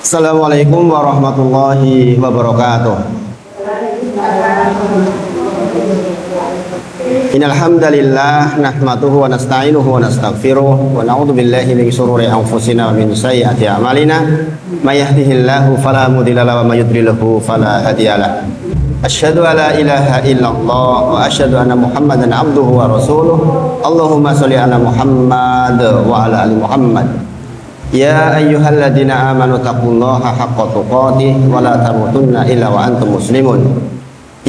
Assalamualaikum warahmatullahi wabarakatuh. Innal hamdalillah nahmaduhu wa nasta'inuhu wa nastaghfiruh wa na'udzu billahi min shururi anfusina wa min sayyiati a'malina. May yahdihillahu fala mudilla lahu wa may yudlilhu fala hadiyalah. Asyhadu an la ilaha illallah wa asyhadu anna Muhammadan abduhu wa rasuluh. Allahumma shalli ala Muhammad wa ala ali Muhammad. Ya ayyuhalladzina amanu taqullaha haqqa tuqatih wa la tamutunna illa wa antum muslimun.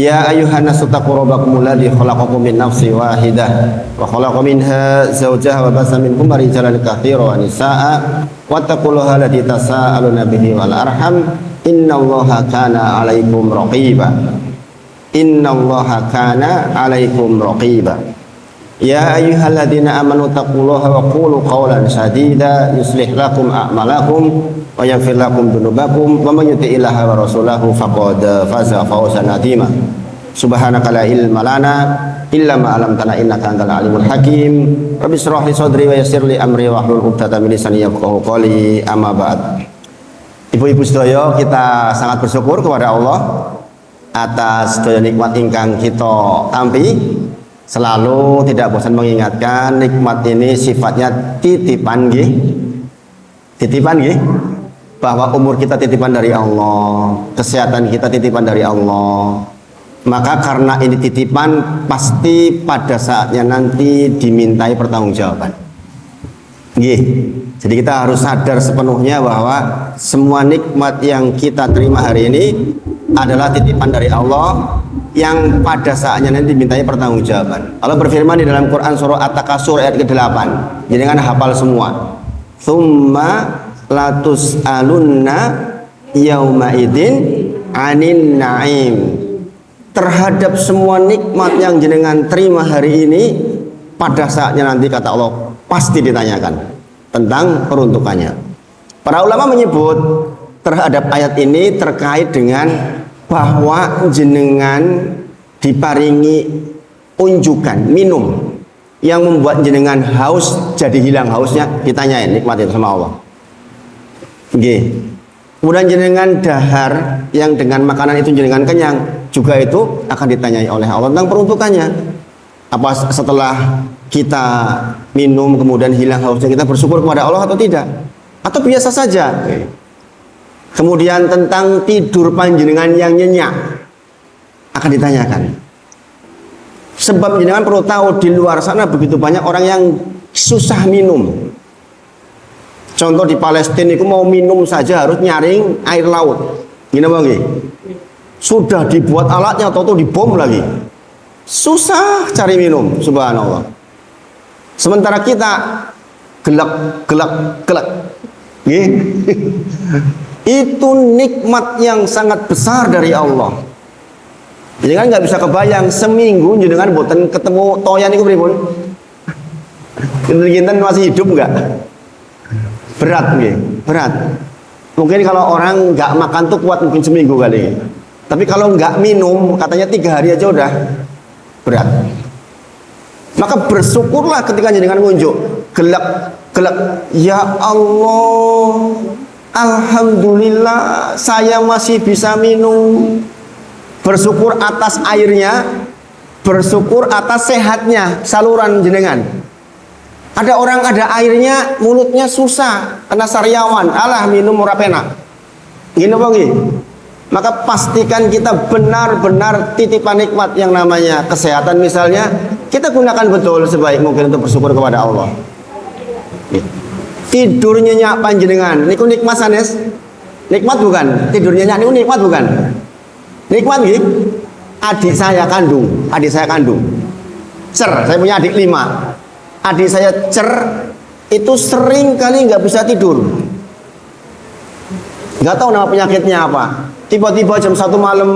Ya ayyuhan nasu taqu rabbakumul ladzi khalaqakum min nafsin wahidah wa khalaqa minha zawjaha wa basa minhum rijalan katsiran wa nisaa'a wattaqullaha alladzi tasaaluna bihi wal arham innallaha kana 'alaikum raqiba. Innallaha kana 'alaikum raqiba. Ya ayyuhalladzina amanu taqullaha wa qulu qawlan sadida yuslih lakum a'malakum wa yaghfir lakum dzunubakum wa may yuti'illaha wa rasulahu faqad faza fawzan 'azima. Subhanaka la ilma lana illa ma 'allamtana innaka antal alimul hakim. Rabbi shrah li sadri wa yassir li amri wa hlul 'uqdatam min lisani yafqahu qawli. Amma ba'd. Ibu-ibu sedaya, kita sangat bersyukur kepada Allah atas sedaya nikmat ingkang kita tampi. Selalu tidak bosan mengingatkan nikmat ini sifatnya titipan nggih. Titipan nggih. Bahwa umur kita titipan dari Allah, kesehatan kita titipan dari Allah. Maka karena ini titipan, pasti pada saatnya nanti dimintai pertanggungjawaban. Nggih. Jadi kita harus sadar sepenuhnya bahwa semua nikmat yang kita terima hari ini adalah titipan dari Allah yang pada saatnya nanti dimintai pertanggungjawaban. Allah berfirman di dalam Quran surah At-Takasur ayat ke-8. Jangan hafal semua. Tsumma latus'alunna yauma idzin 'anin na'im. Terhadap semua nikmat yang jenengan terima hari ini, pada saatnya nanti kata Allah pasti ditanyakan tentang peruntukannya. Para ulama menyebut terhadap ayat ini terkait dengan bahwa jenengan diparingi unjukan minum yang membuat jenengan haus jadi hilang hausnya, ditanyain nikmat itu sama Allah. Nggih. Kemudian jenengan dahar yang dengan makanan itu jenengan kenyang, juga itu akan ditanyai oleh Allah tentang peruntukannya. Apa setelah kita minum kemudian hilang hausnya kita bersyukur kepada Allah atau tidak? Atau biasa saja? Kemudian tentang tidur panjenengan yang nyenyak akan ditanyakan. Sebab jenengan perlu tahu di luar sana begitu banyak orang yang susah minum. Contoh di Palestina itu mau minum saja harus nyaring air laut. Gini bang, sudah dibuat alatnya atau dibom lagi. Susah cari minum, subhanallah. Sementara kita gelak. Itu nikmat yang sangat besar dari Allah. Jadi kan nggak bisa kebayang seminggu jenengan boten ketemu toyan itu pripun. Kinten masih hidup nggak? Berat nggih, berat. Mungkin kalau orang nggak makan tuh kuat mungkin seminggu kali. Tapi kalau nggak minum katanya 3 hari aja udah berat. Maka bersyukurlah ketika jenengan ngunjuk gelak. Ya Allah, alhamdulillah saya masih bisa minum. Bersyukur atas airnya, bersyukur atas sehatnya saluran jenengan. Ada orang ada airnya mulutnya susah kena sariawan, alah minum ora penak. Gini apa nggih? Maka pastikan kita benar-benar titipan nikmat yang namanya kesehatan misalnya, kita gunakan betul sebaik mungkin untuk bersyukur kepada Allah. Tidur nyenyak panjenengan niku nikmat sanes. Nikmat bukan? Tidur nyenyak niku nikmat bukan? Nikmat nggih. Adik saya kandung. Saya punya adik 5. Adik saya itu sering kali nggak bisa tidur. Nggak tahu nama penyakitnya apa. Tiba-tiba jam 1 malam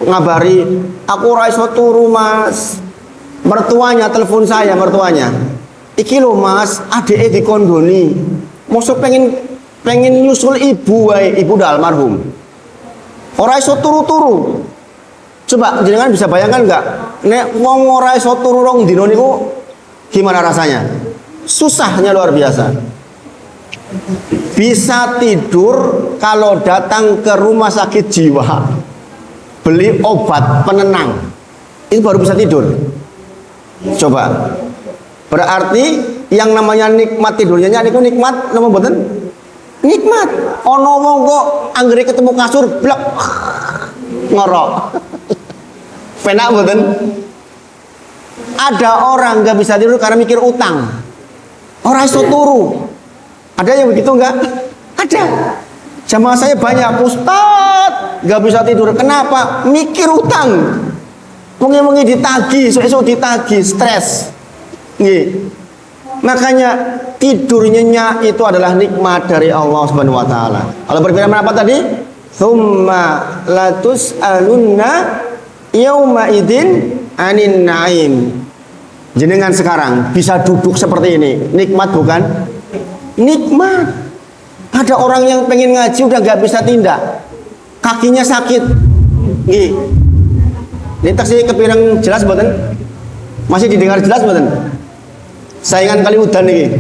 ngabari, aku ora iso turu Mas. Mertuanya telepon saya, iki lho Mas, adike dikondoni. Mosok pengen nyusul ibu wae, ibu dah almarhum. Ora iso turu-turu. Coba jenengan bisa bayangkan enggak? Nek wong ora iso turu rong dina niku gimana rasanya? Susahnya luar biasa. bisa tidur kalau datang ke rumah sakit jiwa beli obat penenang, itu baru bisa tidur. Coba, berarti yang namanya nikmat tidurnya itu nikmat, nama boten? Nikmat. Ono wong kok anggere ketemu kasur blek ngorok. Penak boten? Ada orang nggak bisa tidur karena mikir utang. Orang iso turu. Ada yang begitu enggak? Ada. Jamaah saya banyak, Ustaz, nggak bisa tidur. Kenapa? Mikir utang. Wengi-wengi ditagih, esok-esok ditagih, stres. Nggih. Makanya tidur nyenyak itu adalah nikmat dari Allah Subhanahu wa taala. Allah berfirman apa tadi? Tsumma latus'alunna yauma idzin 'anin na'im. Jenengan sekarang bisa duduk seperti ini, nikmat bukan? Nikmat. Ada orang yang pengen ngaji udah nggak bisa tindak, kakinya sakit. Nih, ini taksi kepirang jelas boten? Masih didengar jelas boten? Saingan kali udan nih.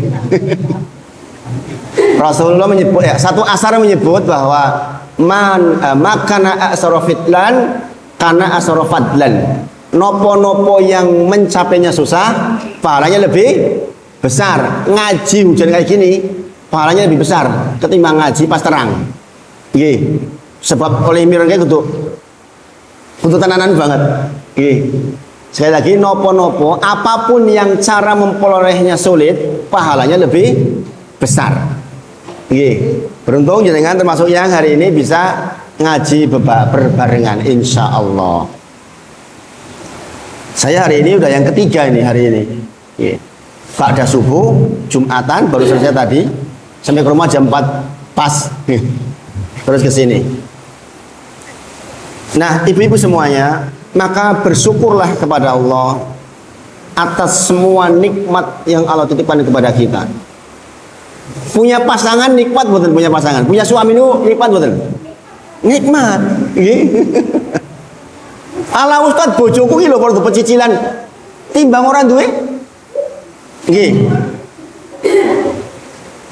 Rasulullah menyebut ya, satu asar menyebut bahwa makana asrofitlan karena asrofadlan. Nopo-nopo yang mencapainya susah, pahalanya lebih besar. Ngaji hujan kayak gini, pahalanya lebih besar ketimbang ngaji pas terang. Nggih. Sebab oleh mireng kayak gitu. Untuk tenanan banget. Nggih. Sekali lagi nopo-nopo, apapun yang cara memperolehnya sulit, pahalanya lebih besar. Nggih. Beruntung jenengan termasuk yang hari ini bisa ngaji berbarengan insyaallah. Saya hari ini udah yang ketiga ini hari ini. Ba'da subuh, Jumatan baru selesai tadi, sampai ke rumah jam 4 pas. Terus ke sini. Nah, ibu-ibu semuanya, maka bersyukurlah kepada Allah atas semua nikmat yang Allah titipkan kepada kita. Punya pasangan nikmat betul, punya pasangan. Punya suami itu nikmat betul. Nikmat. Ala Ustaz bojoku ki lho perlu pecicilan timbang orang duwe. Nggih.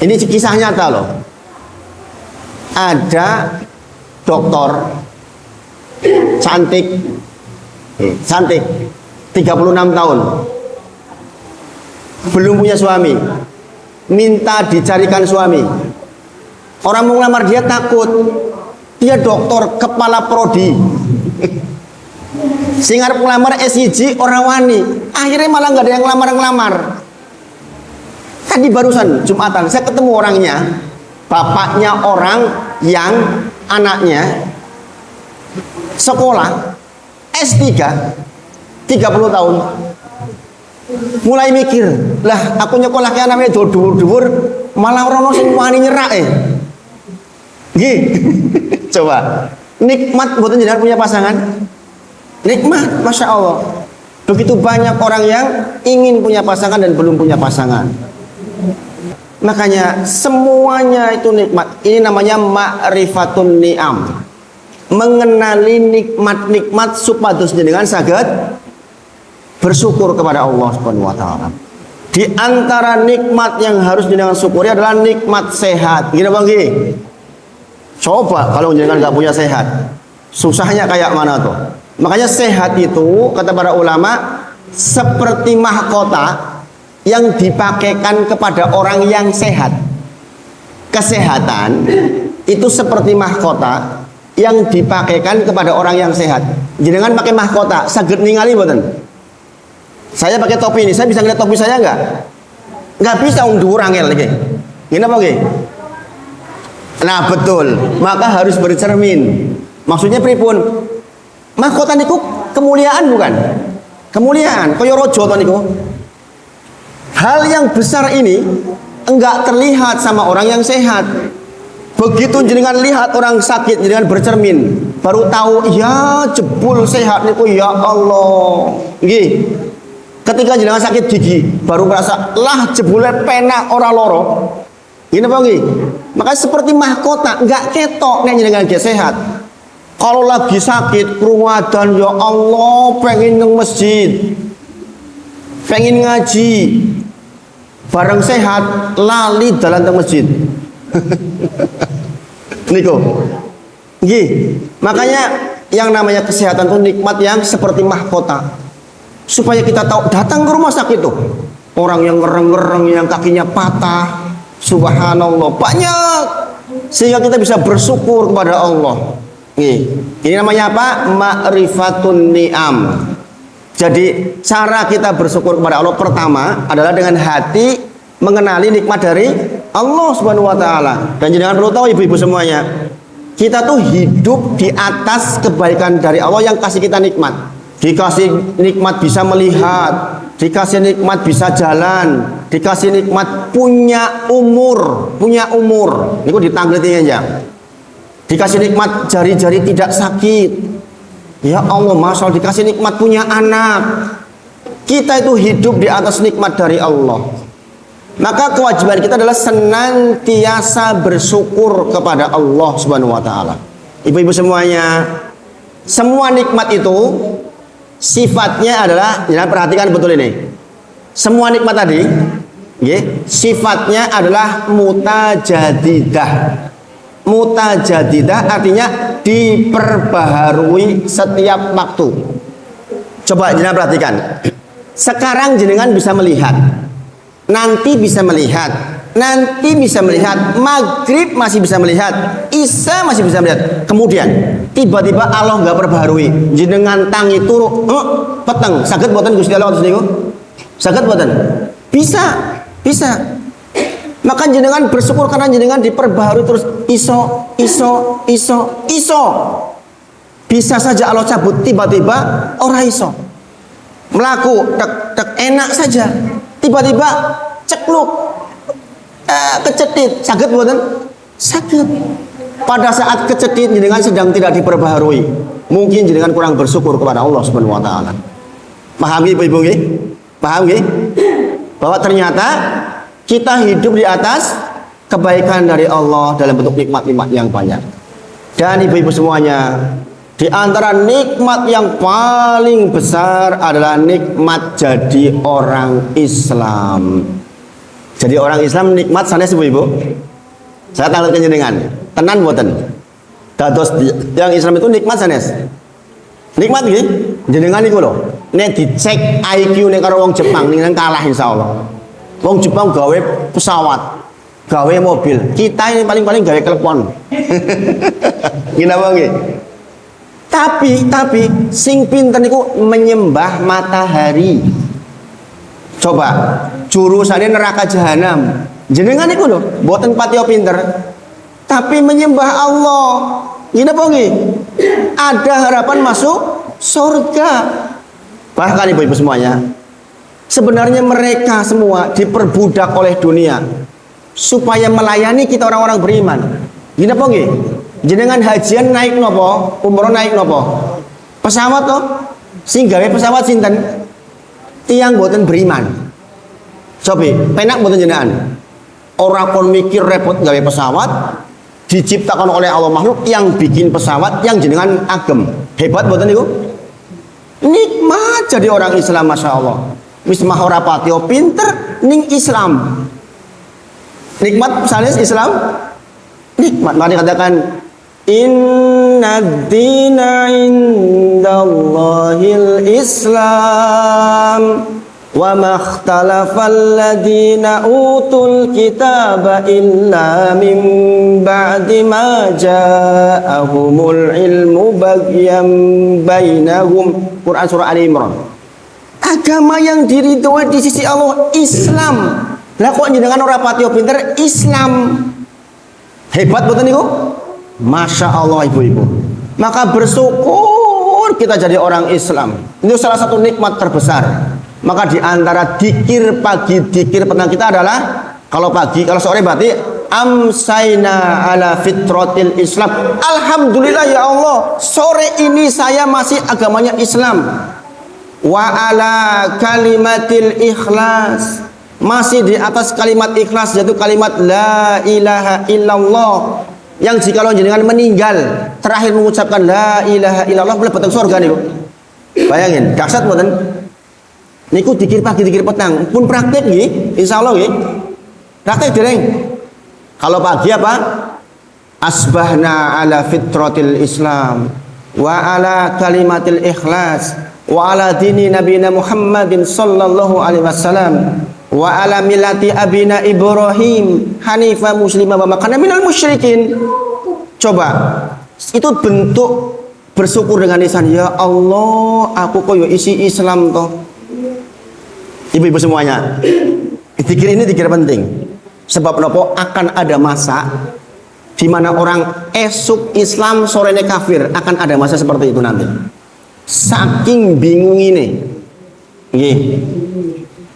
Ini kisah nyata loh. Ada dokter cantik 36 tahun. Belum punya suami. Minta dicarikan suami. Orang mau ngelamar dia takut. Dia dokter kepala prodi. Singar ngelamar SIG orang wani, akhirnya malah nggak ada yang ngelamar. Tadi barusan Jumatan saya ketemu orangnya, bapaknya orang yang anaknya sekolah S3 30 tahun, mulai mikir lah aku nyekolah ke anaknya dhuwur malah orang sing wani nyerak Gih. Coba nikmat buat jenengan punya pasangan. Nikmat, Masya Allah. Begitu banyak orang yang ingin punya pasangan dan belum punya pasangan. Makanya semuanya itu nikmat. Ini namanya ma'rifatun ni'am. Mengenali nikmat-nikmat supados dengan saged bersyukur kepada Allah Subhanahu wa taala. Di antara nikmat yang harus jenengan syukuri adalah nikmat sehat. Gini Bang Gi. Coba kalau jenengan nggak punya sehat, susahnya kayak mana tuh? Makanya sehat itu kata para ulama seperti mahkota yang dipakaikan kepada orang yang sehat. Kesehatan itu seperti mahkota yang dipakaikan kepada orang yang sehat. Jenengan pakai mahkota, saged ningali mboten? Saya pakai topi ini, saya bisa ngeliat topi saya enggak? Enggak bisa dhuwur angel iki. Ngene apa nggih? Nah, betul. Maka harus bercermin. Maksudnya pripun? Mahkota niku kemuliaan bukan? Kemuliaan, kaya raja to niku. Hal yang besar ini enggak terlihat sama orang yang sehat. Begitu jenengan lihat orang sakit, jenengan bercermin, baru tahu ya jebul sehat niku ya Allah. Nggih. Ketika jenengan sakit gigi, baru merasa lah jebule penak ora loro. Gini apa nggih? Maka seperti mahkota, enggak ketok nek jenengan ge sehat. Kalau lagi sakit, ruwadan ya Allah, pengen nang masjid, pengen ngaji, bareng sehat, lali dalan ke masjid. Niku. Nggih. Makanya yang namanya kesehatan itu nikmat yang seperti mahkota. Supaya kita tahu datang ke rumah sakit tuh. Orang yang ngereng-ngereng, yang kakinya patah, subhanallah, banyak. Sehingga kita bisa bersyukur kepada Allah. Nih, ini namanya apa? Ma'rifatun ni'am. Jadi cara kita bersyukur kepada Allah pertama adalah dengan hati mengenali nikmat dari Allah Subhanahu wa taala. Dan jangan perlu tahu ibu-ibu semuanya, kita tuh hidup di atas kebaikan dari Allah yang kasih kita nikmat. Dikasih nikmat bisa melihat, dikasih nikmat bisa jalan, dikasih nikmat punya umur. Niku ditanggleting aja. Dikasih nikmat jari-jari tidak sakit. Ya Allah, Masya Allah, dikasih nikmat punya anak. Kita itu hidup di atas nikmat dari Allah. Maka kewajiban kita adalah senantiasa bersyukur kepada Allah Subhanahu wa taala. Ibu-ibu semuanya, semua nikmat itu sifatnya adalah, jangan perhatikan betul ini. Semua nikmat tadi, sifatnya adalah mutajadidah. Mutajadidah artinya diperbaharui setiap waktu. Coba jenengan perhatikan. Sekarang jenengan bisa melihat, nanti bisa melihat, maghrib masih bisa melihat, isya masih bisa melihat. Kemudian tiba-tiba Allah nggak perbaharui, jenengan tangi turu, peteng, saged boten Gusti Allah niku? Saged boten? Bisa. Maka jenengan bersyukur karena jenengan diperbaharui terus iso. Bisa saja Allah cabut tiba-tiba ora iso. Melaku tek enak saja. Tiba-tiba cekluk kecetit, saged boten? Saged. Pada saat kecetit jenengan sedang tidak diperbaharui. Mungkin jenengan kurang bersyukur kepada Allah Subhanahu wa taala. Paham ibu-ibu nggih? Paham nggih? Bahwa ternyata kita hidup di atas kebaikan dari Allah dalam bentuk nikmat-nikmat yang banyak. Dan ibu-ibu semuanya, di antara nikmat yang paling besar adalah nikmat jadi orang Islam. Jadi orang Islam nikmat sanes ibu-ibu. Saya tanglet jenengan, tenan mboten? Dados yang Islam itu nikmat sanes. Nikmat nggih? Jenengan niku lho, nek dicek IQ nek karo wong Jepang ning kalah insyaallah. Wong Jepang gawe pesawat, gawe mobil. Kita ini paling-paling gawe telepon. Gila nggih? Tapi sing pinter niku menyembah matahari. Coba jurusane neraka jahanam. Jenengan niku lho, mboten patiya pinter. Tapi menyembah Allah. Gini apa nggih? Ada harapan masuk surga. Bahkan ibu-ibu semuanya, sebenarnya mereka semua diperbudak oleh dunia supaya melayani kita orang-orang beriman. Gini apa nggih? Jenengan hajian naik nopo, umroh naik nopo? Pesawat toh? Sing gawe pesawat sinten? Tiang boten beriman. Cobi, penak boten jenengan. Orang kon mikir repot gawe pesawat, diciptakan oleh Allah makhluk yang bikin pesawat yang jenengan agem. Hebat boten niku? Nikmat jadi orang Islam, Masya Allah. Wis mah ora patio pinter ning Islam. Nikmat sanes Islam. Nikmat. Mari katakan inna dina indallahil Islam wa makhtalafal ladina utul kitaba illa min ba'di ma ja'ahumul ilmu baghyan bainahum. Quran surah Ali Imran. Agama yang diridhoi di sisi Allah Islam. Lah kok jenengan ora patio pinter Islam. Hebat boten niku? Masya Allah ibu-ibu. Maka bersyukur kita jadi orang Islam. Itu salah satu nikmat terbesar. Maka di antara dikir pagi, dikir petang kita adalah kalau pagi, kalau sore berarti amsayna ala fitratil Islam. Alhamdulillah ya Allah, sore ini saya masih agamanya Islam. Wa ala kalimatil ikhlas, masih di atas kalimat ikhlas, yaitu kalimat la ilaha illallah, yang jika jenengan meninggal terakhir mengucapkan la ilaha illallah mlebu surga niku. Bayangin, dahsyat mboten? Niku dikir pagi dikir petang pun praktek nggih, insyaallah nggih. Praktek dereng. Kalau pagi apa? Asbahna ala fitratil Islam wa ala kalimatil ikhlas wa ala dini nabiyina Muhammadin sallallahu alaihi wasallam wa ala millati abina Ibrahim hanifa muslima wa makana minal musyrikin. Coba, itu bentuk bersyukur dengan lisan. Ya Allah, aku koyo isi Islam toh. Ibu-ibu semuanya, zikir ini zikir penting. Sebab nopo akan ada masa di mana orang esuk Islam sorenya kafir, akan ada masa seperti itu nanti. Saking bingung ini,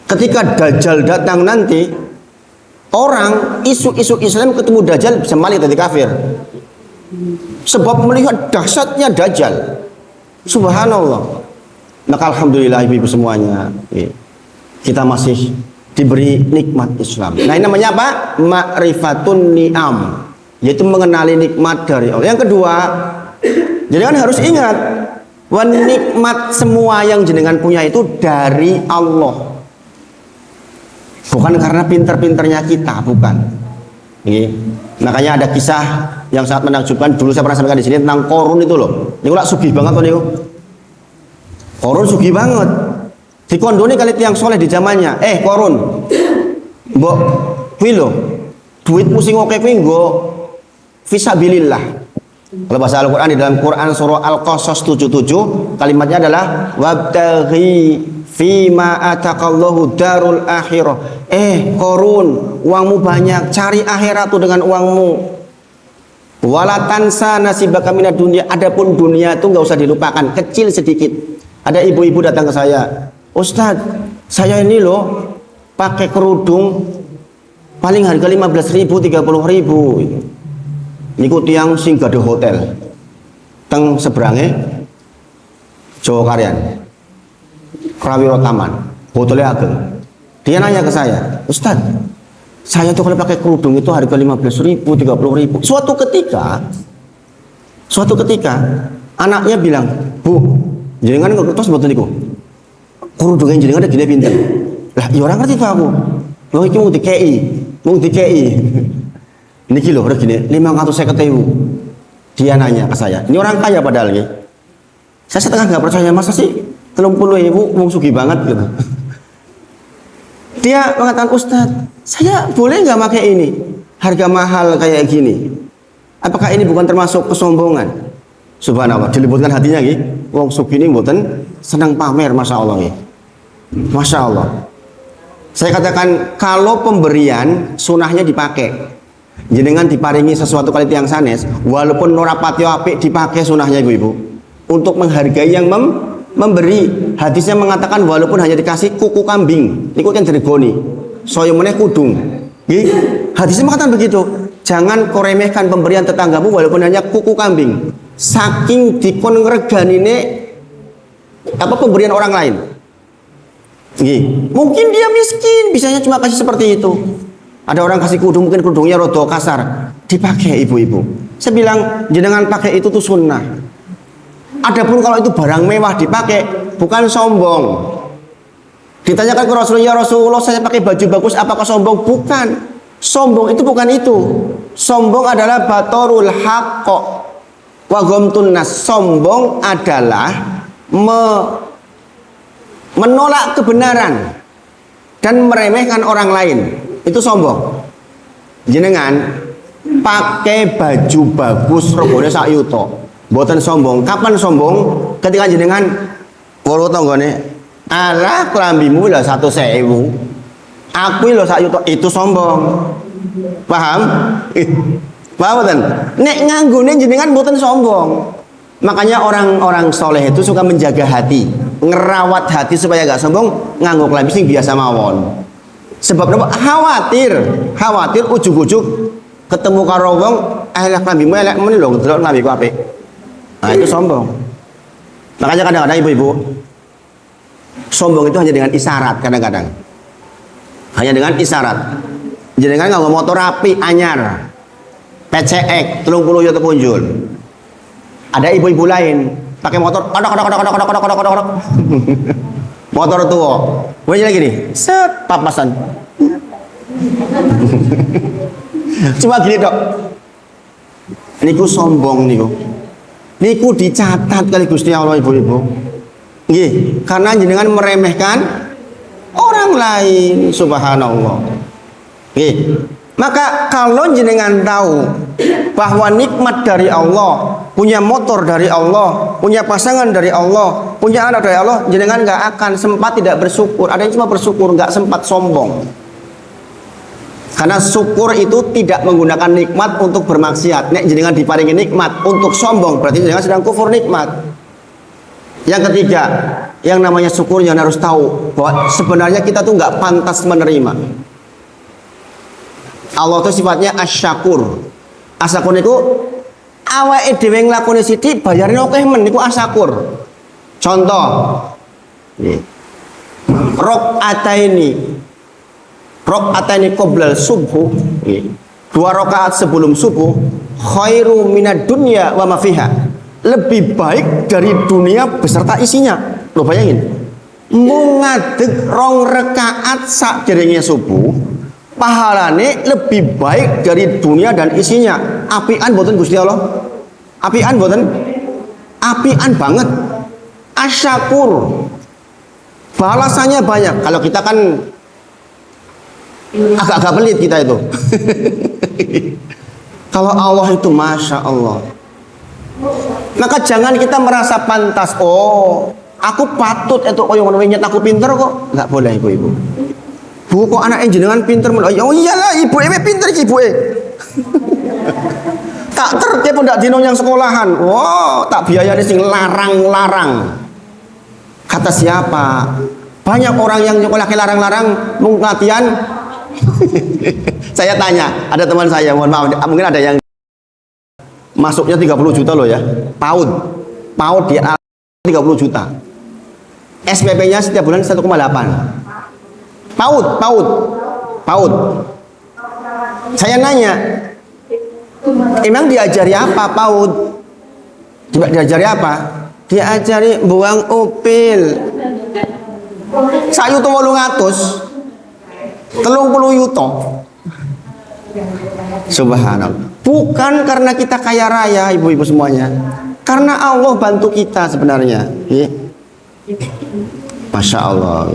ketika Dajjal datang nanti, orang isu-isu Islam ketemu Dajjal bisa balik dari kafir. Sebab melihat dahsyatnya Dajjal. Subhanallah. Maka alhamdulillah ibu-ibu semuanya, kita masih diberi nikmat Islam. Nah, ini namanya apa? Ma'rifatun ni'am, yaitu mengenali nikmat dari Allah. Yang kedua, jenengan harus ingat, nikmat semua yang jenengan punya itu dari Allah. Bukan karena pinter-pinternya kita, bukan. Makanya ada kisah yang sangat menakjubkan. Dulu saya pernah sampaikan di sini tentang Korun itu loh. Ini lah sugih banget loh. Korun sugih banget. Dikondoni kali tiang soleh di zamannya. Korun, mbok kuwi lho, duitmu sing oke kuwi nggo fisabilillah. Kalau bahasa Al-Qur'an di dalam Quran surah Al-Qasas 77, kalimatnya adalah wabtaghi fima ataqallahu darul akhirah. Korun, uangmu banyak, cari akhirat tuh dengan uangmu. Wala tansa nasibaka minad dunya. Adapun dunia itu enggak usah dilupakan, kecil sedikit. Ada ibu-ibu datang ke saya, Ustadz, saya ini loh pakai kerudung paling harga 15.000, 30.000. Niku tiang sing gade hotel teng seberangnya Jawa Karyan, Prawiro Taman, hotelnya ageng. Dia nanya ke saya, Ustadz, saya tuh kalau pakai kerudung itu harga 15.000, 30.000. Suatu ketika anaknya bilang, Bu, jenengan terus mboten niku. Kerudungnya jenengan ada gini pinter. Lah, ya orang ngerti aku. Loh, iki mau dikei. Niki loh, regine 550.000. Dia nanya ke saya. Ini orang kaya padahal ya. Saya setengah nggak percaya, masa sih 30.000 mau sugih banget gitu. Dia mengatakan, Ustadz, saya boleh nggak pakai ini? Harga mahal kayak gini. Apakah ini bukan termasuk kesombongan? Subhanallah, dilebutkan hatinya gitu. Wong sugih ini mboten senang pamer, masya Allah ya. Masya Allah. Saya katakan, kalau pemberian sunahnya dipakai, jenengan diparingi sesuatu kali tiang sanes, walaupun norapati apik dipakai sunahnya ibu-ibu, untuk menghargai yang memberi. Hadisnya mengatakan walaupun hanya dikasih kuku kambing, niku kan diregoni, soyo meneh kudung. Hadisnya mengatakan begitu. Jangan kau remehkan pemberian tetanggamu walaupun hanya kuku kambing. Saking dikon ngreganine apa pemberian orang lain. Mungkin dia miskin, bisanya cuma kasih seperti itu. Ada orang kasih kudung, mungkin kudungnya rodo kasar, dipakai ibu-ibu. Saya bilang, jenengan pakai itu tuh sunnah. Adapun kalau itu barang mewah dipakai, bukan sombong. Ditanyakan ke Rasulullah, ya Rasulullah, saya pakai baju bagus, apakah sombong? Bukan. Sombong itu bukan itu. Sombong adalah batorul haqqo wa ghamtun nas. Sombong adalah menolak kebenaran dan meremehkan orang lain. Itu sombong. Jenengan pakai baju bagus regane sak yuta, mboten sombong. Kapan sombong? Ketika jenengan karo tanggane, alah klambimu lho 100.000, aku lho sak yuta, itu sombong. Paham? Paham mboten? Nek nganggone jenengan mboten sombong. Makanya orang-orang soleh itu suka menjaga hati, ngerawat hati supaya gak sombong, nganggo klambi sing biasa mawon. Sebab khawatir ujug-ujug ketemu karo wong, elek klambimu elek men lho, ndelok klambiku apik. Nah, itu sombong. Makanya kadang-kadang ibu-ibu, sombong itu hanya dengan isyarat kadang-kadang. Hanya dengan isyarat. Jenengan nganggo motor rapi anyar, PCX 30 juta punjul. Ada ibu-ibu lain pakai motor kodok. Motor tua. Boleh lagi nih. Set papasan. Cuma gini dok, niku sombong niku. Niku dicatat kali Gusti Allah ibu-ibu. Nggih, karena jenengan meremehkan orang lain, subhanallah. Nggih. Maka kalau jenengan tahu bahwa nikmat dari Allah, punya motor dari Allah, punya pasangan dari Allah, punya anak dari Allah, jenengan nggak akan sempat tidak bersyukur. Ada yang cuma bersyukur, nggak sempat sombong. Karena syukur itu tidak menggunakan nikmat untuk bermaksiat. Nek jenengan diparingi nikmat untuk sombong, berarti jenengan sedang kufur nikmat. Yang ketiga, yang namanya syukur yang harus tahu bahwa sebenarnya kita tuh nggak pantas menerima. Allah itu sifatnya asyakur. Asyakur itu awake dhewe nglakoni sithik bayarin akeh men niku asyakur. Contoh, Rakaataini qoblal subuh, 2 rakaat sebelum subuh, khairu minad dunya wa ma fiha. Lebih baik dari dunia beserta isinya. Lo bayangin. Mau ngadeg 2 rakaat sakderenge subuh, pahalane lebih baik dari dunia dan isinya. Apian boten Gusti Allah? Apian boten? Apian banget. Asyakur. Balasannya banyak. Kalau kita kan agak-agak pelit kita itu. Kalau Allah itu Masya Allah. Maka jangan kita merasa pantas. Oh, aku patut itu koyo ngono nyet aku pinter kok. Enggak boleh ibu-ibu. Bu kok anak jenengan pinter men. Oh iyalah ibu pinter iki ibu. Tak terke ndak dino yang sekolahan. Wow, tak biayane sing larang-larang. Kata siapa? Banyak orang yang nyekolah larang-larang mung latihan. Saya tanya, ada teman saya, mohon maaf, mungkin ada yang masuknya 30 juta loh ya. PAUD dia 30 juta. SPP-nya setiap bulan 1,8. PAUD. Saya nanya, emang diajari apa PAUD? Diajari apa? Diajari buang upil. Sayu tuh 800. 30 yuto. Subhanallah. Bukan karena kita kaya raya ibu-ibu semuanya, karena Allah bantu kita sebenarnya. Masya Allah.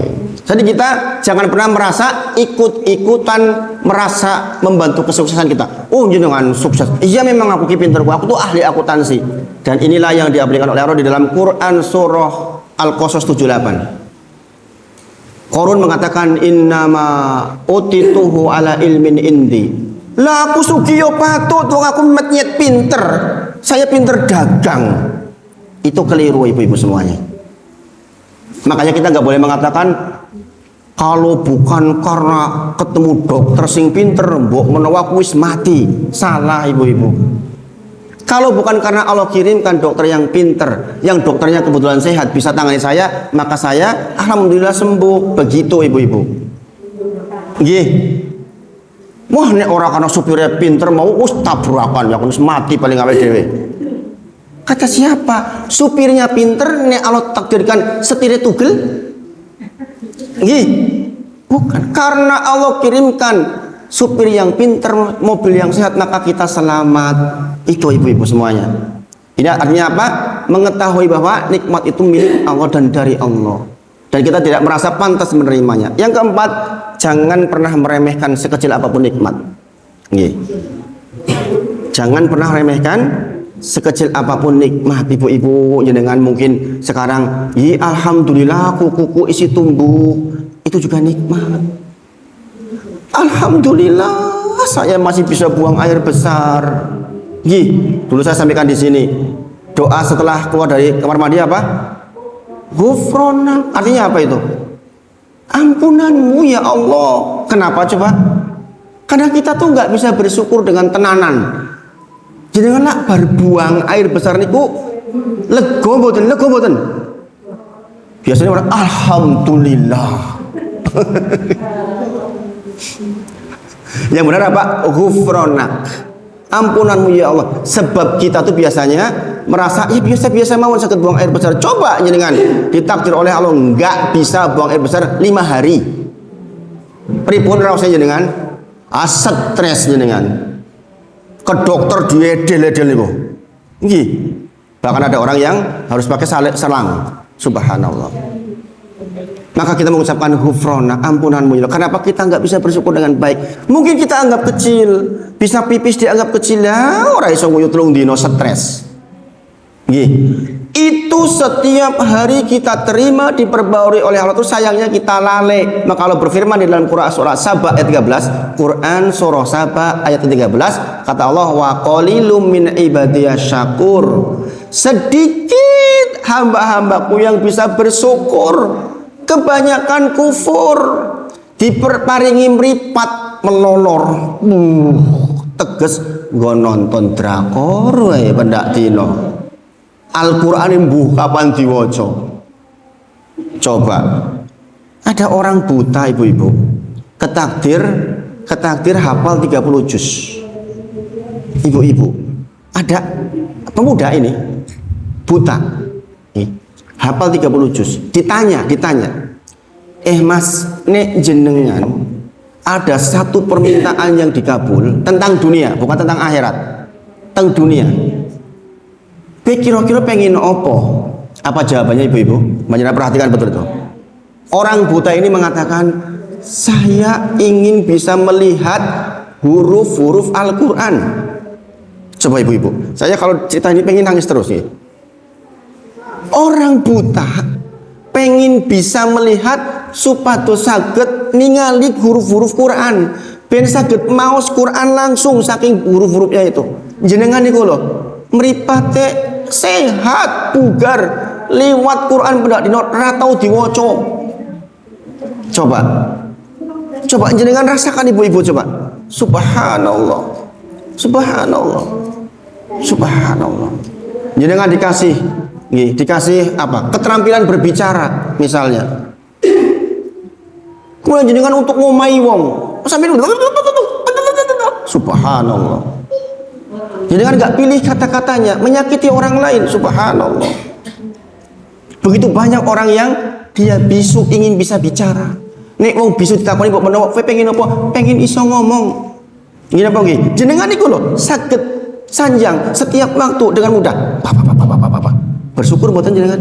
Jadi kita jangan pernah merasa ikut-ikutan merasa membantu kesuksesan kita. Oh jangan sukses. Iya memang aku pinter, aku tuh ahli akuntansi. Dan inilah yang diaplikasikan oleh Allah di dalam Quran surah Al-Qasas 78. Qarun mengatakan innama utituhu ala ilmin indi. Lah aku sugih patut wong aku metnyet pinter. Saya pinter dagang. Itu keliru ibu-ibu semuanya. Makanya kita nggak boleh mengatakan kalau bukan karena ketemu dokter sing pinter mbok menawa wis mati. Salah ibu-ibu. Kalau bukan karena Allah kirimkan dokter yang pinter, yang dokternya kebetulan sehat, bisa tangani saya, maka saya alhamdulillah sembuh. Begitu ibu-ibu. Nggih. Wah nek ora karena supirnya pinter mau tabrakan ya aku mati paling awake dhewe. Kata siapa? Supirnya pinter nek Allah takdirkan setirnya tugel? Nggih. Bukan. Karena Allah kirimkan supir yang pinter, mobil yang sehat, maka kita selamat. Itu ibu-ibu semuanya. Ini artinya apa? Mengetahui bahwa nikmat itu milik Allah dan dari Allah, dan kita tidak merasa pantas menerimanya. Yang keempat, jangan pernah meremehkan sekecil apapun nikmat. Nggih. Jangan pernah remehkan sekecil apapun nikmat ibu-ibu. Jenengan mungkin sekarang, alhamdulillah kuku isi tumbuh, itu juga nikmat. Alhamdulillah saya masih bisa buang air besar. Dulu saya sampaikan di sini doa setelah keluar dari kamar mandi apa? Ghufranak. Artinya apa itu? Ampunanmu ya Allah. Kenapa coba? Karena kita tuh nggak bisa bersyukur dengan tenanan. Janganlah berbuang air besar niku lego mboten. Biasanya orang alhamdulillah. Yang benar apa? Ghufranak. Ampunanmu ya Allah. Sebab kita tuh biasanya merasa ya biasa-biasa mawon sakit buang air besar. Coba jenengan ditakdir oleh Allah nggak bisa buang air besar 5 hari. Pripun rasanya jenengan? Stres jenengan. ke dokter diedel-edel niku. Nggih. Bahkan ada orang yang harus pakai selang. Subhanallah. Maka kita mengucapkan ghufrana, ampunanmu ya Allah. Kenapa kita nggak bisa bersyukur dengan baik? Mungkin kita anggap kecil, bisa pipis dianggap kecil ya, ora iso nguyut telung dino stres. Nggih. Itu setiap hari kita terima diperbarui oleh Allah, itu sayangnya kita lalai. Maka Allah berfirman di dalam Quran surah Saba ayat 13, Quran surah Saba ayat 13, kata Allah, wa qalilum min ibadiyas syakur. Sedikit hamba-hambaku yang bisa bersyukur, kebanyakan kufur, diperparingi meripat melolor. Teges nggo nonton drakor wae pendak dino. Al-Qur'an mbuh kapan diwaca. Coba. Ada orang buta ibu-ibu. Ketakdir hafal 30 juz. Ibu-ibu, ada pemuda ini buta. Hafal 30 juz. Ditanya. Mas, nek jenengan ada satu permintaan yang dikabul tentang dunia, bukan tentang akhirat. Tentang dunia. Kira-kira pengen opo? Apa jawabannya ibu-ibu? Banyak perhatikan betul itu. Orang buta ini mengatakan, saya ingin bisa melihat huruf-huruf Al-Quran. Coba ibu-ibu, saya kalau cerita ini pengen nangis terus nih. Orang buta pengen bisa melihat supados saged ningali huruf-huruf Quran, ben saged maos Quran langsung saking huruf-hurufnya itu. Jenengan niku lho, mripate sehat, bugar, liwat Quran pendak dino ra tau diwaca. Coba jenengan rasakan ibu-ibu coba. Subhanallah. Jenengan dikasih apa? Keterampilan berbicara misalnya. Kemudian jenengan untuk ngomai wong. Sambil subhanallah. Jenengan nggak pilih kata-katanya, menyakiti orang lain. Subhanallah. Begitu banyak orang yang dia bisu ingin bisa bicara. Nek wong bisu ditakoni mbok menawa kowe pengen apa? Pengen iso ngomong. Ngene apa nggih? Jenengan niku lho saged sanjang setiap waktu dengan mudah. Bersyukur mboten jenengan?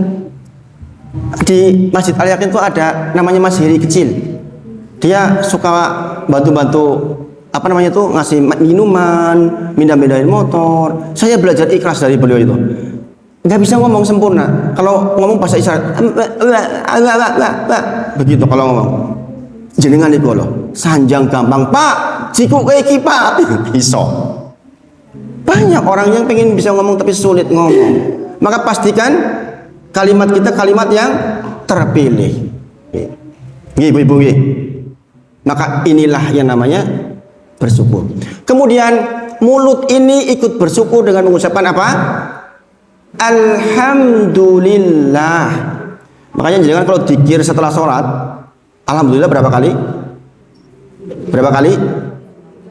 Di Masjid Al Yakin itu ada namanya Mas Heri kecil. Dia suka bantu-bantu apa namanya tuh, ngasih minuman, mindahin motor. Saya belajar ikhlas dari beliau itu. Nggak bisa ngomong sempurna. Kalau ngomong bahasa isyarat, begitu kalau ngomong. Jenengan itu loh, sanjang gampang Pak, jiku kayak kipak, iso. Banyak orang yang pengen bisa ngomong tapi sulit ngomong. Maka pastikan kalimat kita kalimat yang terpilih. Ibu-ibu, maka inilah yang namanya bersyukur. Kemudian mulut ini ikut bersyukur dengan mengucapkan apa? Alhamdulillah. Makanya jangan kalau dzikir setelah sholat, alhamdulillah berapa kali?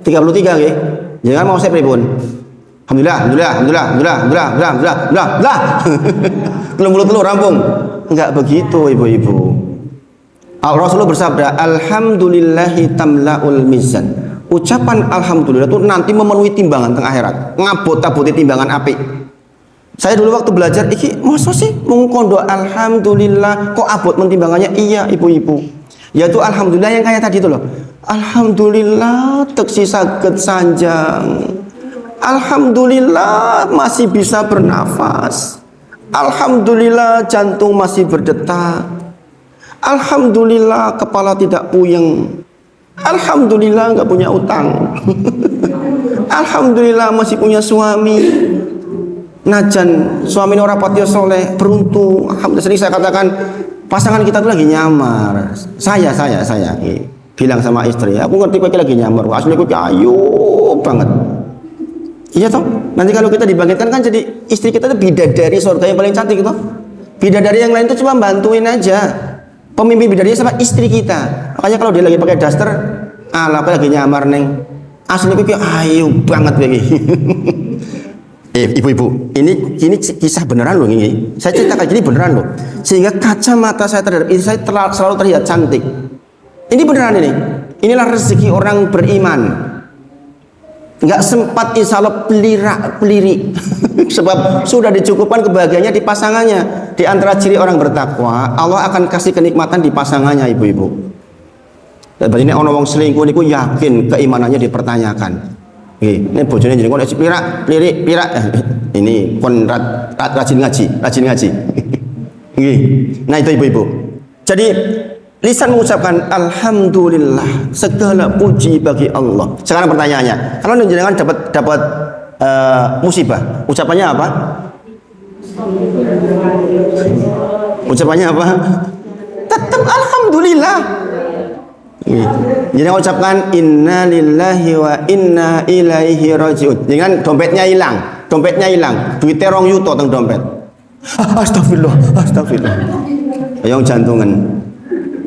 33 nggih. Jangan mau saya pripun? Alhamdulillah. Telur rampung. Enggak begitu ibu-ibu. Rasulullah bersabda, alhamdulillahi tamla'ul mizan. Ucapan alhamdulillah itu nanti memenuhi timbangan teng akhirat, ngabot-abote timbangan apik. Saya dulu waktu belajar iki masa sih mung kondo alhamdulillah kok abot mentimbangannya? Iya ibu-ibu, yaitu alhamdulillah yang kayak tadi itu loh. Alhamdulillah teksi saged sanjang, alhamdulillah masih bisa bernafas, alhamdulillah jantung masih berdetak, alhamdulillah kepala tidak puyeng, alhamdulillah nggak punya utang, alhamdulillah masih punya suami, najan suami ora patio soleh, beruntung. Alhamdulillah. Sering saya katakan pasangan kita tuh lagi nyamar. Saya bilang sama istri, aku ngerti kok lagi nyamar, asli kok ayu banget. Iya toh, nanti kalau kita dibangkitkan kan jadi istri kita tuh bidadari surga yang paling cantik toh. Bidadari yang lain tuh cuma bantuin aja. Pemimpin bidadari sama istri kita. Makanya kalau dia lagi pakai daster, ala aku lagi nyamar neng, asli kok ayu banget begini. Ibu-ibu, ini kisah beneran loh ini. Saya ceritakan ini beneran loh. Sehingga kacamata saya terhadap ini saya selalu terlihat cantik. Ini beneran ini. Inilah rezeki orang beriman. nggak sempat insyaallah pelirik sebab sudah dicukupkan kebahagiaannya di pasangannya. Di antara ciri orang bertakwa, Allah akan kasih kenikmatan di pasangannya, ibu-ibu. Dan ini orang wong selingkuh niku yakin keimanannya dipertanyakan. Ini bojone jenengan kon pelirik ini kon rajin ngaji. Nah itu ibu-ibu. Jadi lisan mengucapkan alhamdulillah, segala puji bagi Allah. Sekarang pertanyaannya, kalau jenengan dapat musibah, ucapannya apa? Ucapannya apa? Tetap alhamdulillah. Jangan ucapkan inna lillahi wa inna ilaihi rajiun. Jangan dompetnya hilang, duitnya 2 juta teng dompet. Astagfirullah. Yang jantungan.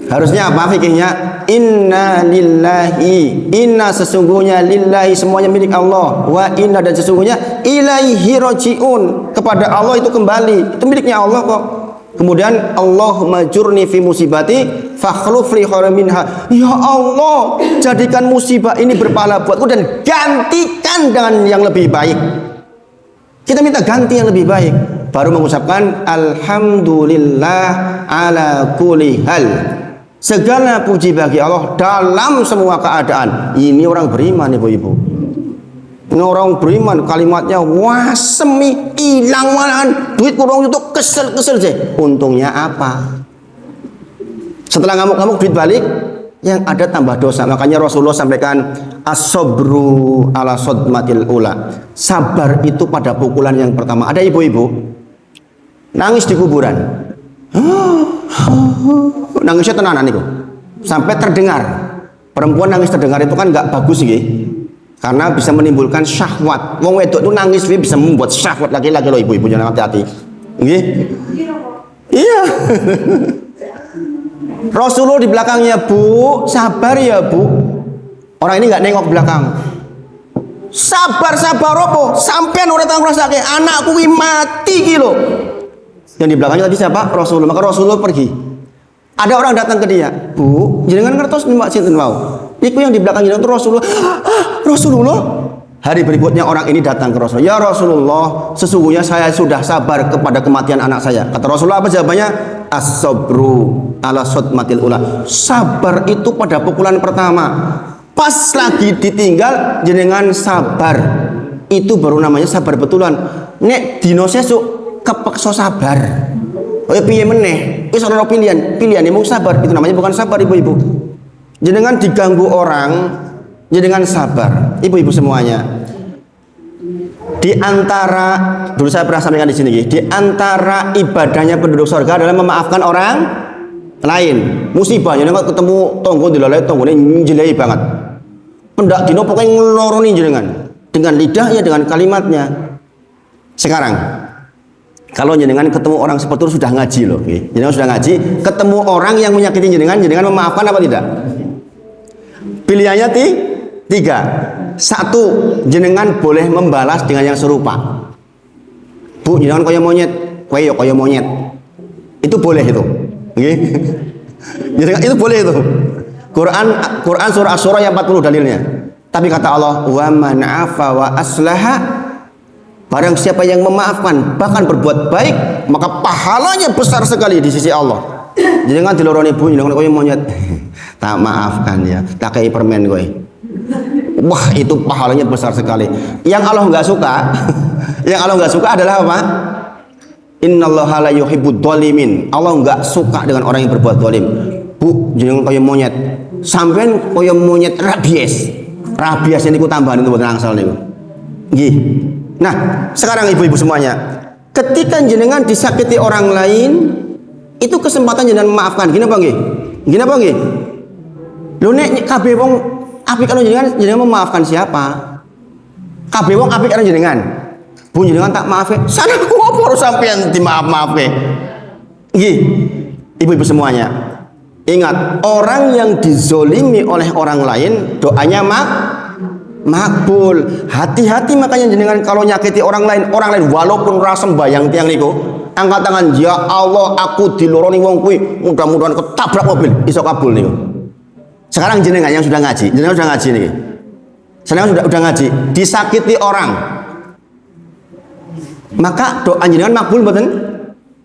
Harusnya apa fikihnya? Inna lillahi, inna sesungguhnya lillahi semuanya milik Allah, wa inna dan sesungguhnya ilaihi rajiun, kepada Allah itu kembali, itu miliknya Allah kok. Kemudian Allahumma jurni fi musibati fakhluf li khairan minha. Ya Allah, jadikan musibah ini berpahala buatku dan gantikan dengan yang lebih baik. Kita minta ganti yang lebih baik, baru mengucapkan alhamdulillah ala kulli hal. Segala puji bagi Allah dalam semua keadaan. Ini orang beriman, ibu-ibu. Ini orang beriman, kalimatnya wah semi hilang malahan duit kurang itu kesel sih. Untungnya apa? Setelah ngamuk-ngamuk duit balik, yang ada tambah dosa. Makanya Rasulullah sampaikan as-sabru ala sodmatil ula. Sabar itu pada pukulan yang pertama. Ada ibu-ibu nangis di kuburan. Nangisnya tenanan itu sampai terdengar. Perempuan nangis terdengar itu kan nggak bagus sih, karena bisa menimbulkan syahwat. Wong wedok itu nangis bisa membuat syahwat laki-laki loh, ibu-ibu jangan hati-hati. Nggih. Iya. Rasulullah di belakangnya, Bu, sabar ya Bu. Orang ini nggak nengok belakang. Sabar opo? Sampean ora tau ngrasake anakku ki mati ki lho. Yang di belakangnya tadi siapa? Rasulullah. Maka Rasulullah pergi. Ada orang datang ke dia, Bu, jenengan ngertos nimbak sinten wau? Iku yang di belakang jenengan itu Rasulullah. Rasulullah. Hari berikutnya orang ini datang ke Rasulullah. Ya Rasulullah, sesungguhnya saya sudah sabar kepada kematian anak saya. Kata Rasulullah apa jawabannya? As-sabru ala sodmatil ula. Sabar itu pada pukulan pertama. Pas lagi ditinggal jenengan sabar. Itu baru namanya sabar betulan. Nek dino sesuk kepeksa sabar. Oh ya piye meneh? Wis ora pilihan mau sabar. Itu namanya bukan sabar, ibu-ibu. Jenengan diganggu orang, jenengan sabar. Ibu-ibu semuanya. Di antara, dulu saya pernah sampaikan di sini, di antara ibadahnya penduduk surga adalah memaafkan orang lain. Musibah, jenengan ketemu tonggo dilalai, tonggone njilai banget. Pendak dino pokoknya ngeloroni jenengan dengan lidahnya, dengan kalimatnya. Sekarang kalau jenengan ketemu orang seperti itu sudah ngaji loh, jenengan sudah ngaji, ketemu orang yang menyakiti jenengan memaafkan apa tidak? Pilihannya 3. 1, jenengan boleh membalas dengan yang serupa. Bu, jenengan kaya monyet, kowe yo kaya monyet. Itu boleh itu. Nggih. Jenengan itu boleh itu. Quran surah Asy-Syura yang 40 dalilnya. Tapi kata Allah, wa man 'afa wa aslaha, barang siapa yang memaafkan bahkan berbuat baik, maka pahalanya besar sekali di sisi Allah. Jenengan diloroni Bu, jenengan koyo monyet. Tak maafkan ya, tak kayak permen kowe. Wah, itu pahalanya besar sekali. Yang Allah nggak suka, adalah apa? Innallaha la yuhibbud dzalimin. Allah nggak suka dengan orang yang berbuat zalim. Bu, jenengan koyo monyet. Sampean koyo monyet rabies. Rabies niku tambahan itu mboten angsal niku. Nggih. Nah, sekarang ibu-ibu semuanya, ketika jenengan disakiti orang lain, itu kesempatan jenengan memaafkan. Gini apa nggih? Lho nek kabeh wong apik karo jenengan memaafkan siapa? Kabeh wong apik karo jenengan. Bu jenengan tak maafe, sana ku opo harus sampean dimaaf-maafe. Nggih. Ibu-ibu semuanya, ingat, orang yang dizolimi oleh orang lain doanya makbul. Hati-hati makanya jenengan kalau nyakiti orang lain walaupun rasa sembayang tiang niku, angkat tangan, ya Allah aku diloroni wong kuwi, mudah-mudahan ketabrak mobil, iso kabul niku. Sekarang jenengan yang sudah ngaji nih. Saya sudah ngaji, disakiti orang, maka doa jenengan makbul mboten?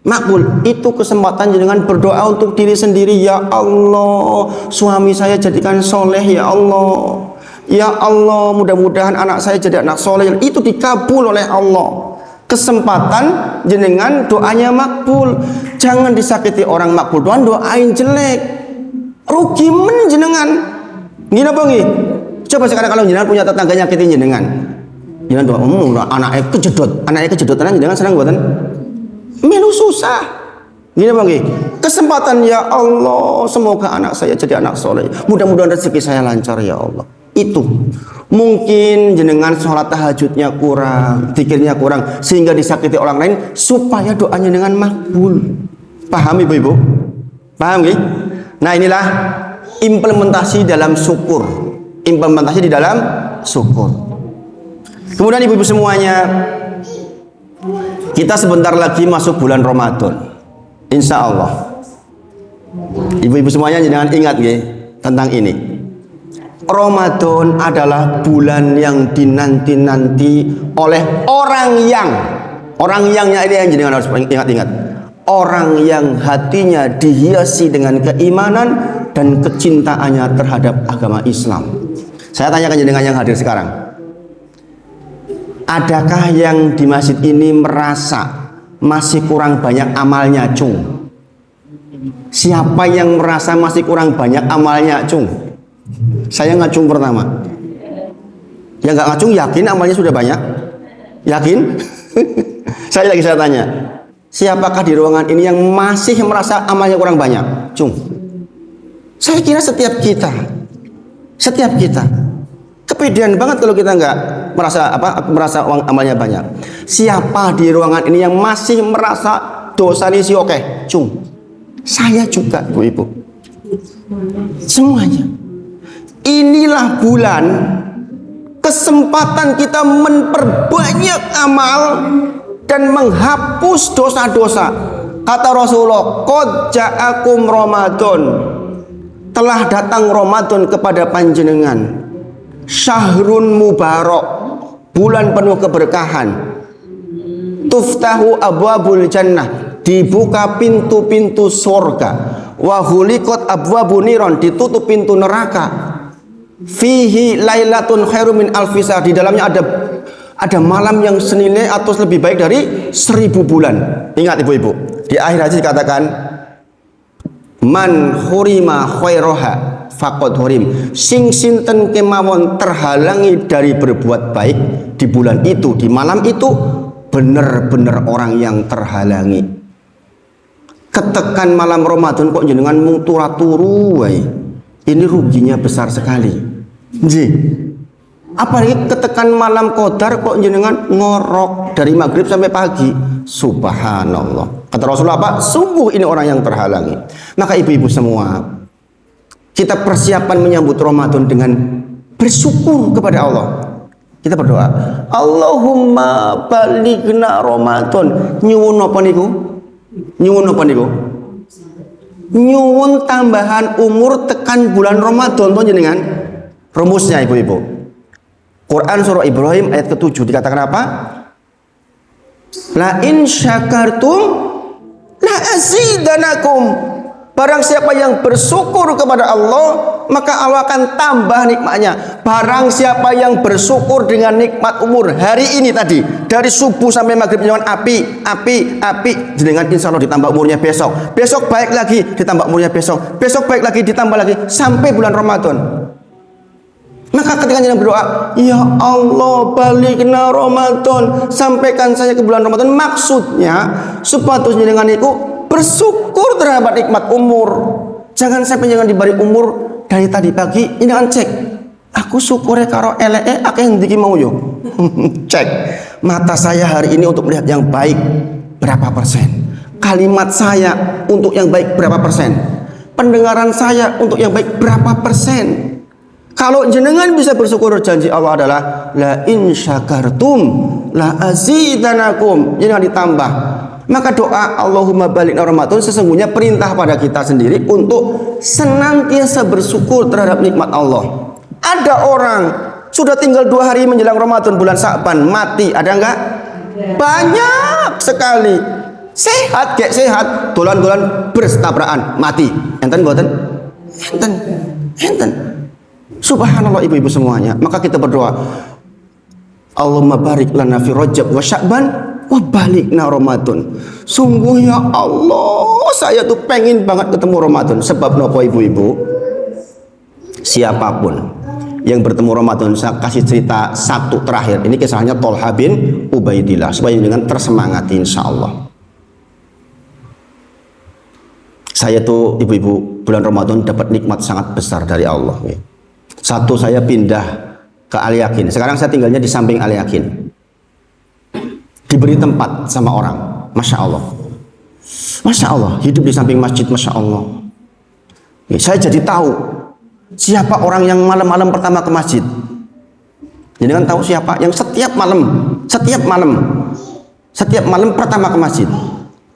Makbul. Itu kesempatan jenengan berdoa untuk diri sendiri. Ya Allah, suami saya jadikan soleh ya Allah. Ya Allah, mudah-mudahan anak saya jadi anak soleh. Itu dikabul oleh Allah. Kesempatan jenengan doanya makbul. Jangan disakiti orang makbul doang doain jelek. Rugi men jenengan. Gini apa nggih? Coba sekarang kalau jenengan punya tetangga nyakitin jenengan. Jenengan doa, anaknya kejedot tenan jenengan senang mboten? Melu susah. Gini apa nggih? Kesempatan ya Allah, semoga anak saya jadi anak soleh. Mudah-mudahan rezeki saya lancar ya Allah. Itu mungkin jenengan sholat tahajudnya kurang, zikirnya kurang, sehingga disakiti orang lain supaya doanya dengan makbul. Paham ibu-ibu? Paham nggih? Nah, inilah implementasi dalam syukur. Implementasi di dalam syukur. Kemudian ibu-ibu semuanya, kita sebentar lagi masuk bulan Ramadan. Insya Allah. Ibu-ibu semuanya jangan ingat nggih tentang ini. Ramadan adalah bulan yang dinanti-nanti oleh orang yangnya ini yang jenengan harus ingat-ingat. Orang yang hatinya dihiasi dengan keimanan dan kecintaannya terhadap agama Islam. Saya tanyakan jenengan yang hadir sekarang. Adakah yang di masjid ini merasa masih kurang banyak amalnya, cung? Siapa yang merasa masih kurang banyak amalnya, cung? Saya ngacung pertama. Yang nggak ngacung yakin amalnya sudah banyak? Yakin? Saya tanya. Siapakah di ruangan ini yang masih merasa amalnya kurang banyak? Cung. Saya kira setiap kita. Kepedean banget kalau kita nggak merasa amalnya banyak. Siapa di ruangan ini yang masih merasa dosa ini oke? Cung. Saya juga, ibu-ibu. Semuanya. Inilah bulan kesempatan kita memperbanyak amal dan menghapus dosa-dosa. Kata Rasulullah, qad ja'akum Ramadan. Telah datang Ramadan kepada panjenengan. Syahrun mubarak, bulan penuh keberkahan. Tuftahu abwabul jannah, dibuka pintu-pintu surga. Wa huliqat abwabun niron, ditutup pintu neraka. Fihi lailatun khairum min alfisar, di dalamnya ada malam yang senilai atau lebih baik dari 1000 bulan. Ingat ibu-ibu, di akhir hadis dikatakan man hurima khairaha faqad hurim. Sing sinten kemawon terhalangi dari berbuat baik di bulan itu, di malam itu, benar-benar orang yang terhalangi. Ketekan malam Ramadan kok jenengan mung turu wae. Ini ruginya besar sekali. Nggih. Apalagi ketekan malam Qadar kok jenengan ngorok dari maghrib sampai pagi. Subhanallah. Kata Rasulullah apa? Sungguh ini orang yang terhalangi. Maka ibu-ibu semua, kita persiapan menyambut Ramadan dengan bersyukur kepada Allah. Kita berdoa, Allahumma balighna Ramadan. Nyuwun apa niku? Nyuwun tambahan umur tekan bulan Ramadan to jenengan. Rumusnya ibu-ibu. Quran surah Ibrahim ayat ke-7 dikatakan apa? La in syakartum la azidanakum. Barang siapa yang bersyukur kepada Allah, maka Allah akan tambah nikmatnya. Barang siapa yang bersyukur dengan nikmat umur hari ini tadi, dari subuh sampai maghrib jangan api, jenengan insya Allah ditambah umurnya besok. Besok baik lagi, ditambah umurnya besok. Besok baik lagi, ditambah lagi sampai bulan Ramadan. Maka ketika jenengan berdoa, ya Allah balighna Ramadan, sampaikan saya ke bulan Ramadan, maksudnya supaya jenengan itu bersyukur terhadap nikmat umur. Jangan sampai jangan diberi umur dari tadi pagi ini jangan cek. Aku syukure karo eleke akeh ndiki mau yo. Cek. Mata saya hari ini untuk melihat yang baik berapa persen? Kalimat saya untuk yang baik berapa persen? Pendengaran saya untuk yang baik berapa persen? Kalau jenengan bisa bersyukur, janji Allah adalah la in syakartum la azidanakum. Jangan ditambah. Maka doa Allahumma balighna Ramadan sesungguhnya perintah pada kita sendiri untuk senantiasa bersyukur terhadap nikmat Allah. Ada orang Sudah tinggal 2 hari menjelang Ramadan bulan Sya'ban, mati ada enggak? Banyak sekali. Sehat kayak sehat, dolan-dolan bertabrakan, mati. Enten mboten? Enten. Subhanallah ibu-ibu semuanya. Maka kita berdoa, Allahumma barik lana fi Rajab wa Sya'ban wa balikna Ramadan. Sungguh ya Allah, saya tuh pengen banget ketemu Ramadan. Sebab nopo ibu-ibu? Siapapun yang bertemu Ramadan, saya kasih cerita satu terakhir. Ini kisahnya Tolha bin Ubaidillah supaya dengan tersemangati insyaallah. Saya tuh ibu-ibu bulan Ramadan dapat nikmat sangat besar dari Allah. Satu, saya pindah ke Al Yakin. Sekarang saya tinggalnya di samping Al Yakin. Diberi tempat sama orang, masya Allah. Masya Allah, hidup di samping masjid, masya Allah. Saya jadi tahu siapa orang yang malam-malam pertama ke masjid. Jadi kan tahu siapa yang setiap malam pertama ke masjid.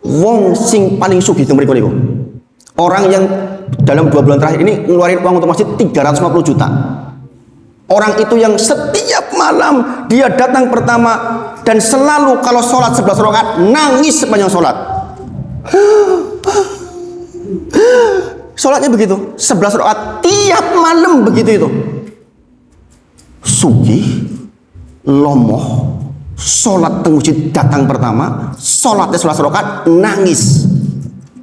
Wong sing paling sugih itu mereka niku. Orang yang dalam 2 bulan terakhir ini ngeluarin uang untuk masjid 350 juta. Orang itu yang setiap malam dia datang pertama dan selalu kalau sholat 11 rakaat nangis sepanjang sholat. Sholatnya begitu 11 rakaat tiap malam begitu itu. Sugih, lomoh, sholat teng masjid datang pertama, sholatnya 11 rakaat nangis.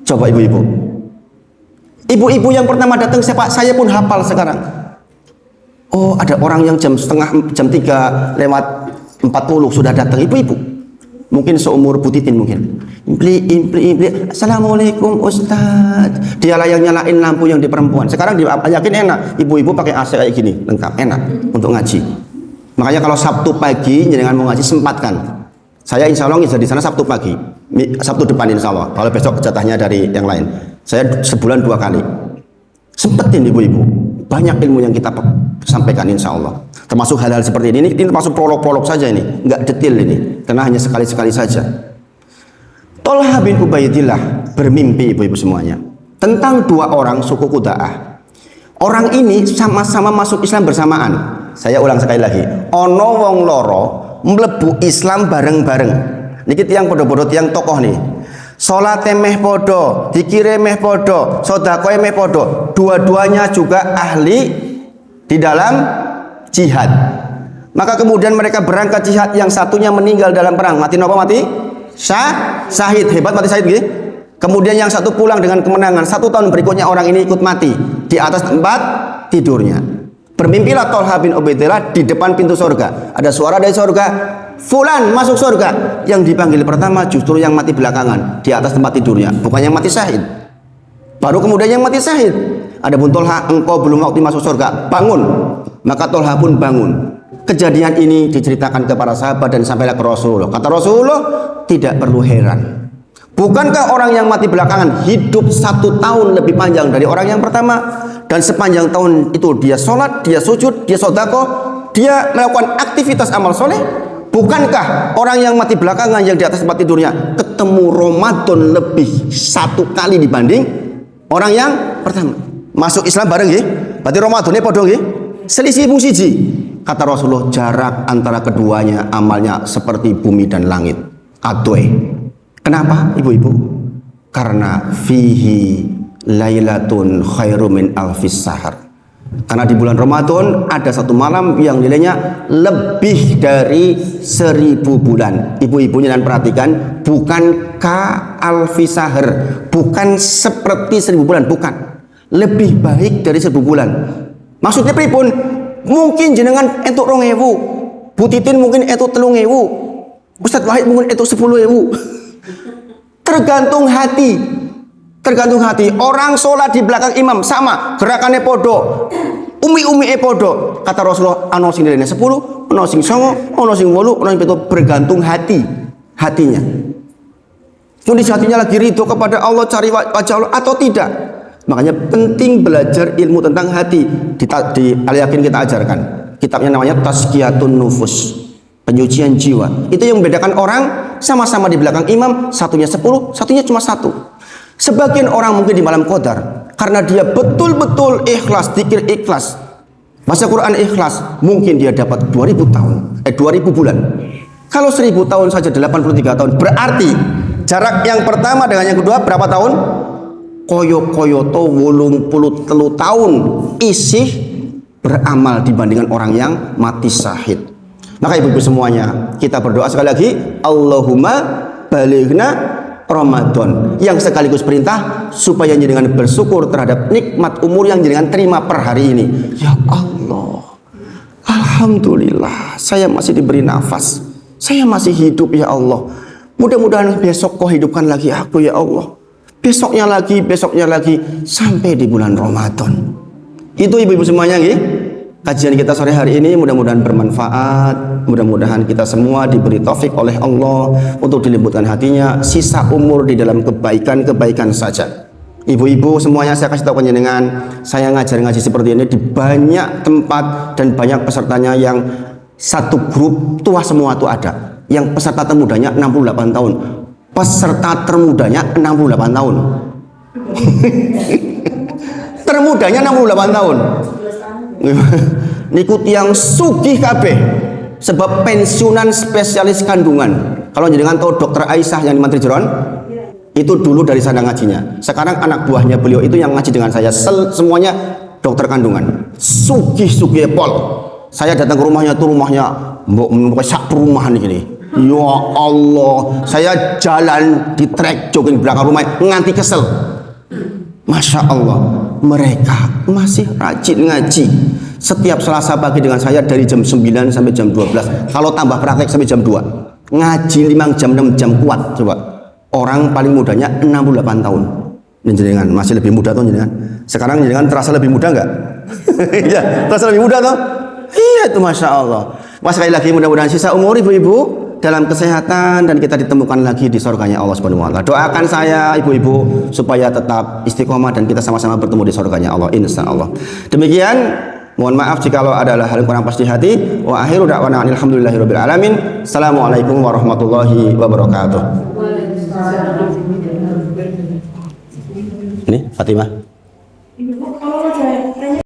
Coba ibu-ibu. Ibu-ibu yang pertama datang siapa? Saya pun hafal sekarang. Oh, ada orang yang jam 3 lewat 40 sudah datang. Ibu-ibu. Mungkin seumur Bu Titin mungkin. Impli. Assalamualaikum Ustaz. Dia yang nyalain lampu yang di perempuan. Sekarang yakin enak. Ibu-ibu pakai AC kayak gini, lengkap, enak untuk ngaji. Makanya kalau Sabtu pagi jangan mau ngaji sempatkan. Saya insya Allah di sana Sabtu pagi, Sabtu depan insya Allah. Kalau besok jatahnya dari yang lain. Saya sebulan 2 kali. Sempetin ibu-ibu. Banyak ilmu yang kita sampaikan insya Allah. Termasuk hal-hal seperti ini termasuk prolog-prolog saja ini. Enggak detail ini. Karena hanya sekali-sekali saja. Tolha bin Ubaidillah bermimpi ibu-ibu semuanya. Tentang 2 orang suku Quda'ah. Orang ini sama-sama masuk Islam bersamaan. Saya ulang sekali lagi. Ono wong loro mlebu Islam bareng-bareng. Niki tiyang podo-podo tiyang tokoh nih. Sholat meh podo, dikire meh podo, sodakoe meh podo. Dua-duanya juga ahli di dalam jihad. Maka kemudian mereka berangkat jihad. Yang satunya meninggal dalam perang. Mati napa mati? Syahid. Hebat mati syahid gitu. Kemudian yang satu pulang dengan kemenangan. 1 tahun berikutnya orang ini ikut mati di atas tempat tidurnya. Bermimpilah Tolha bin Ubaidillah di depan pintu surga. Ada suara dari surga, fulan masuk surga. Yang dipanggil pertama justru yang mati belakangan di atas tempat tidurnya, bukan yang mati syahid. Baru kemudian yang mati syahid. Adapun Tolha, engkau belum waktu masuk surga, bangun. Maka Tolha pun bangun. Kejadian ini diceritakan kepada sahabat dan sampailah ke Rasulullah. Kata Rasulullah, tidak perlu heran. Bukankah orang yang mati belakangan hidup 1 tahun lebih panjang dari orang yang pertama? Dan sepanjang tahun itu dia sholat, dia sujud, dia sodako, dia melakukan aktivitas amal soleh. Bukankah orang yang mati belakangan yang di atas tempat tidurnya ketemu Ramadan lebih 1 kali dibanding orang yang pertama? Masuk Islam bareng ya? Berarti Ramadannya podo ya? Selisih siji. Kata Rasulullah, jarak antara keduanya amalnya seperti bumi dan langit. Adoe. Kenapa ibu-ibu? Karena fihi lailatun khairu min alfis sahar. Karena di bulan Ramadan ada 1 malam yang nilainya lebih dari 1000 bulan. Ibu-ibunya dan perhatikan, bukan ka alfis sahar, bukan seperti 1000 bulan, bukan. Lebih baik dari 1000 bulan. Maksudnya pripun? Mungkin jenengan entuk 2000, Bu Titin mungkin entuk 3000, Ustaz Wahid mungkin entuk 10.000. Tergantung hati. Tergantung hati. Orang sholat di belakang imam sama, gerakannya podo, umi podo. Kata Rasulullah, ana sing nilainya 10, ana sing 9, ana sing 8, ana sing 7. Bergantung hatinya. Kondisi hatinya lagi ridho kepada Allah, cari wajah Allah atau tidak. Makanya penting belajar ilmu tentang hati. Di Al Yakin kita ajarkan. Kitabnya namanya Tazkiyatun Nufus, penyucian jiwa. Itu yang membedakan orang sama-sama di belakang imam, satunya 10, satunya cuma 1. Sebagian orang mungkin di malam qadar karena dia betul-betul ikhlas, zikir ikhlas, Baca Quran ikhlas, mungkin dia dapat 2000 tahun, 2000 bulan. Kalau 1000 tahun saja 83 tahun, berarti jarak yang pertama dengan yang kedua berapa tahun? Koyo-koyoto 83 tahun isih beramal dibandingkan orang yang mati syahid. Maka ibu-ibu semuanya, kita berdoa sekali lagi, Allahumma balighna Ramadan, yang sekaligus perintah supaya jenengan bersyukur terhadap nikmat umur yang jenengan terima per hari ini. Ya Allah, alhamdulillah saya masih diberi nafas, saya masih hidup ya Allah. Mudah-mudahan besok kau hidupkan lagi aku ya Allah, besoknya lagi sampai di bulan Ramadan. Itu ibu-ibu semuanya kajian kita sore hari ini mudah-mudahan bermanfaat. Mudah-mudahan kita semua diberi taufik oleh Allah untuk dilembutkan hatinya, sisa umur di dalam kebaikan-kebaikan saja. Ibu-ibu semuanya, saya kasih tahu dengan saya ngaji seperti ini di banyak tempat dan banyak pesertanya yang satu grup tua semua tuh ada. Yang peserta termudanya 68 tahun. Peserta termudanya 68 tahun. Termudanya 68 tahun. Niku yang sugih kabeh. Sebab pensiunan spesialis kandungan. Kalau jenengan tahu Dokter Aisyah yang di Mantri Jeron, itu dulu dari sana ngajinya. Sekarang anak buahnya beliau itu yang ngaji dengan saya. Semuanya dokter kandungan. Sugih pol. Saya datang ke rumahnya tuh, rumahnya mbok sak perumahan ini. Ya Allah, saya jalan di trek jogging belakang rumah nganti kesel. Masya Allah, mereka masih rajin ngaji. Setiap Selasa pagi dengan saya dari jam 9 sampai jam 12. Kalau tambah praktek sampai jam 2. Ngaji 5 jam 6 jam kuat coba. Orang paling mudanya 68 tahun. Jenengan masih lebih muda tuh jenengan. Sekarang jenengan terasa lebih muda enggak? Iya, terasa lebih muda tuh. Iya itu Masya Allah. Mas sekali lagi mudah-mudahan sisa umur ibu-ibu dalam kesehatan dan kita ditemukan lagi di surganya Allah Subhanahu wa taala. Doakan saya ibu-ibu supaya tetap istiqomah dan kita sama-sama bertemu di surganya Allah insyaallah. Demikian, mohon maaf jika ada hal yang kurang pas di hati. Wa akhiru da'wana alhamdulillahirabbil alamin. Assalamualaikum warahmatullahi wabarakatuh. Ini Fatimah.